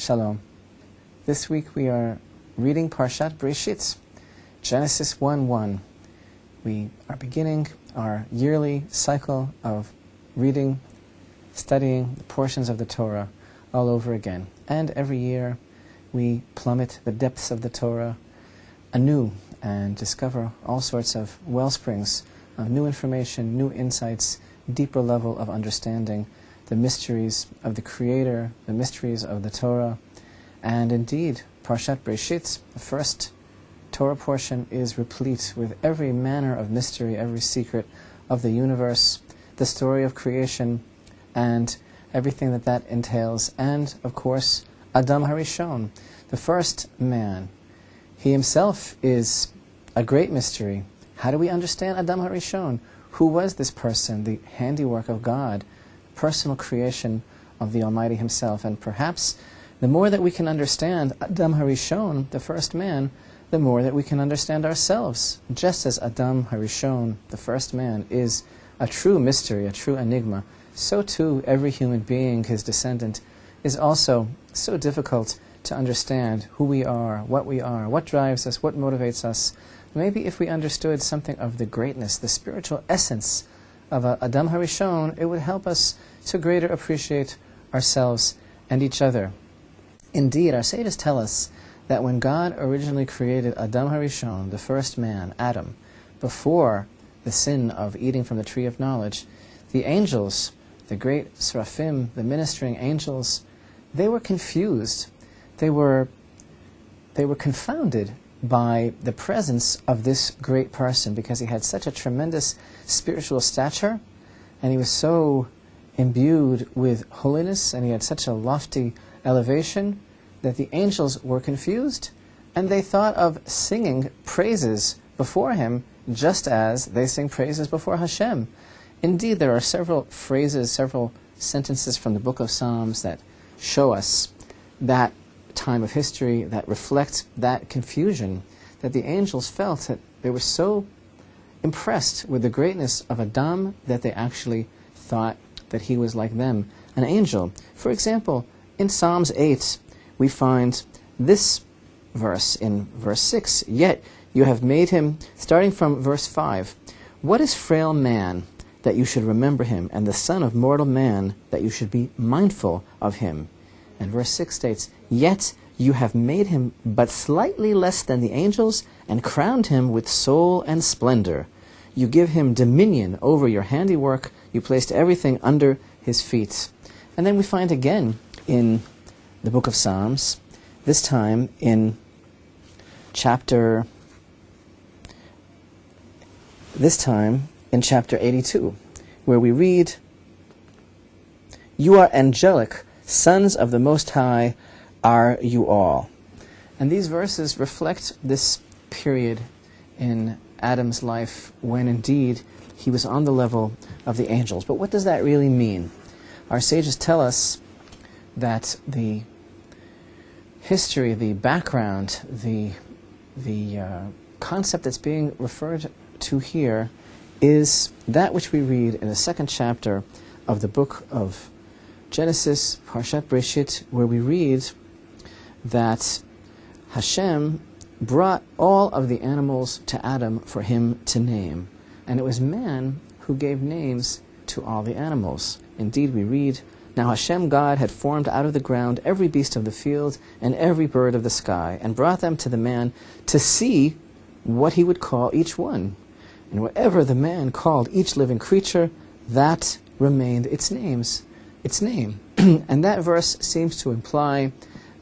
Shalom. This week we are reading Parashat Bereshith, Genesis 1:1. We are beginning our yearly cycle of reading, studying the portions of the Torah all over again. And every year we plummet the depths of the Torah anew and discover all sorts of well springs of new information, new insights, deeper level of understanding, the mysteries of the Creator, the mysteries of the Torah. And indeed, Parashat Bereshith, the first Torah portion, is replete with every manner of mystery, every secret of the universe, the story of creation, and everything that entails. And, of course, Adam HaRishon, the first man. He himself is a great mystery. How do we understand Adam HaRishon? Who was this person, the handiwork of God, personal creation of the Almighty Himself? And perhaps the more that we can understand Adam HaRishon, the first man, the more that we can understand ourselves. Just as Adam HaRishon, the first man, is a true mystery, a true enigma, so too every human being, his descendant, is also so difficult to understand who we are, what drives us, what motivates us. Maybe if we understood something of the greatness, the spiritual essence of Adam HaRishon, it would help us to greater appreciate ourselves and each other. Indeed, our sages tell us that when God originally created Adam HaRishon, the first man, Adam, before the sin of eating from the tree of knowledge, the angels, the great seraphim, the ministering angels, they were confused. They were confounded by the presence of this great person, because he had such a tremendous spiritual stature, and he was so imbued with holiness, and he had such a lofty elevation, that the angels were confused, and they thought of singing praises before him, just as they sing praises before Hashem. Indeed, there are several phrases, several sentences from the book of Psalms that show us that time of history, that reflect that confusion, that the angels felt that they were so impressed with the greatness of Adam that they actually thought that he was like them, an angel. For example, in Psalms 8, we find this verse in verse 6, "Yet you have made him," starting from verse 5, "What is frail man that you should remember him, and the son of mortal man that you should be mindful of him?" And verse 6 states, "Yet you have made him but slightly less than the angels, and crowned him with soul and splendor. You give him dominion over your handiwork. You placed everything under his feet." And then we find again in the book of Psalms, this time in chapter 82, where we read, "You are angelic, sons of the Most High are you all." And these verses reflect this period in Adam's life when indeed he was on the level of the angels. But what does that really mean? Our sages tell us that the history, the background, the concept that's being referred to here is that which we read in the second chapter of the book of Genesis, Parashat Bereshith, where we read that Hashem brought all of the animals to Adam for him to name, and it was man who gave names to all the animals. Indeed, we read, "Now Hashem God had formed out of the ground every beast of the field and every bird of the sky, and brought them to the man to see what he would call each one. And whatever the man called each living creature, that remained its name." And that verse seems to imply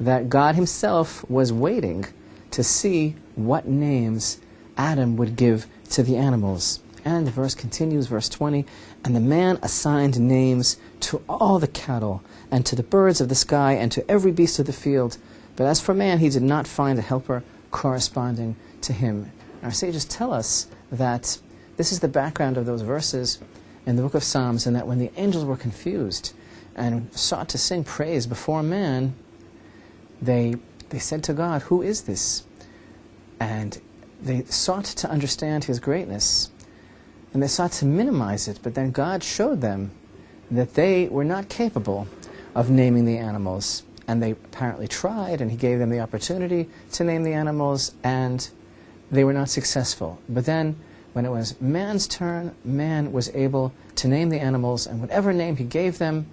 that God himself was waiting to see what names Adam would give to the animals. And the verse continues, verse 20, "And the man assigned names to all the cattle, and to the birds of the sky, and to every beast of the field. But as for man, he did not find a helper corresponding to him." Our sages tell us that this is the background of those verses in the book of Psalms, and that when the angels were confused and sought to sing praise before man, they said to God, "Who is this?" And they sought to understand his greatness, and they sought to minimize it, but then God showed them that they were not capable of naming the animals. and they apparently tried, and he gave them the opportunity to name the animals, and they were not successful. But then, when it was man's turn, man was able to name the animals, and whatever name he gave them,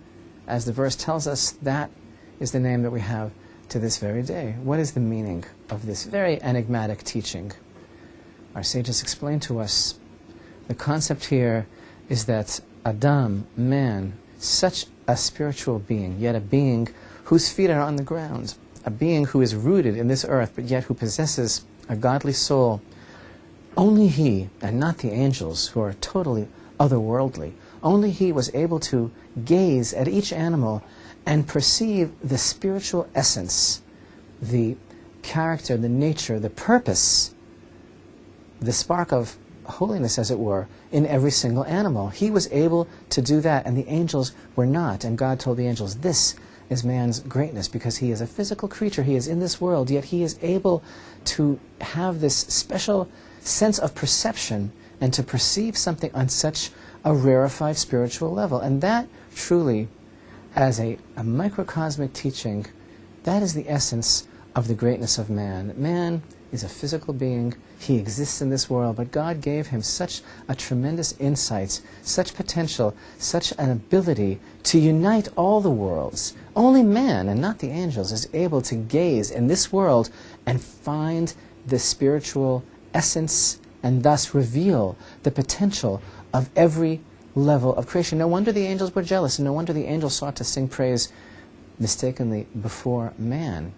as the verse tells us, that is the name that we have to this very day. What is the meaning of this very enigmatic teaching? Our sages explain to us the concept here is that Adam, man, such a spiritual being, yet a being whose feet are on the ground, a being who is rooted in this earth, but yet who possesses a godly soul, only he, and not the angels, who are totally otherworldly, only he was able to gaze at each animal and perceive the spiritual essence, the character, the nature, the purpose, the spark of holiness, as it were, in every single animal. He was able to do that, and the angels were not. And God told the angels, this is man's greatness, because he is a physical creature. He is in this world, yet he is able to have this special sense of perception and to perceive something on such a rarefied spiritual level. And that truly, as a microcosmic teaching, that is the essence of the greatness of man. Man is a physical being. He exists in this world, but God gave him such a tremendous insight, such potential, such an ability to unite all the worlds. Only man, and not the angels, is able to gaze in this world and find the spiritual essence and thus reveal the potential of every level of creation. No wonder the angels were jealous, and no wonder the angels sought to sing praise mistakenly before man.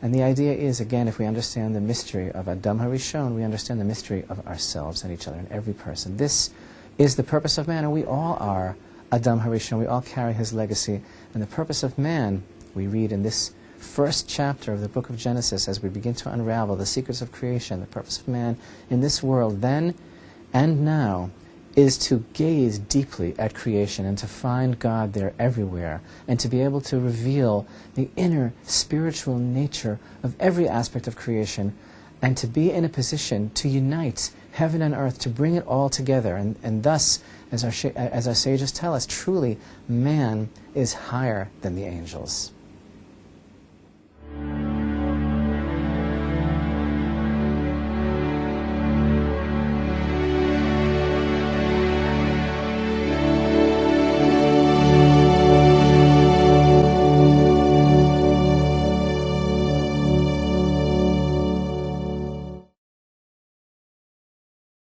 And the idea is, again, if we understand the mystery of Adam HaRishon, we understand the mystery of ourselves and each other and every person. This is the purpose of man, and we all are Adam HaRishon. We all carry his legacy. And the purpose of man, we read in this first chapter of the book of Genesis, as we begin to unravel the secrets of creation, the purpose of man in this world then and now is to gaze deeply at creation and to find God there everywhere, and to be able to reveal the inner spiritual nature of every aspect of creation, and to be in a position to unite heaven and earth, to bring it all together. And thus, as our sages tell us, truly man is higher than the angels.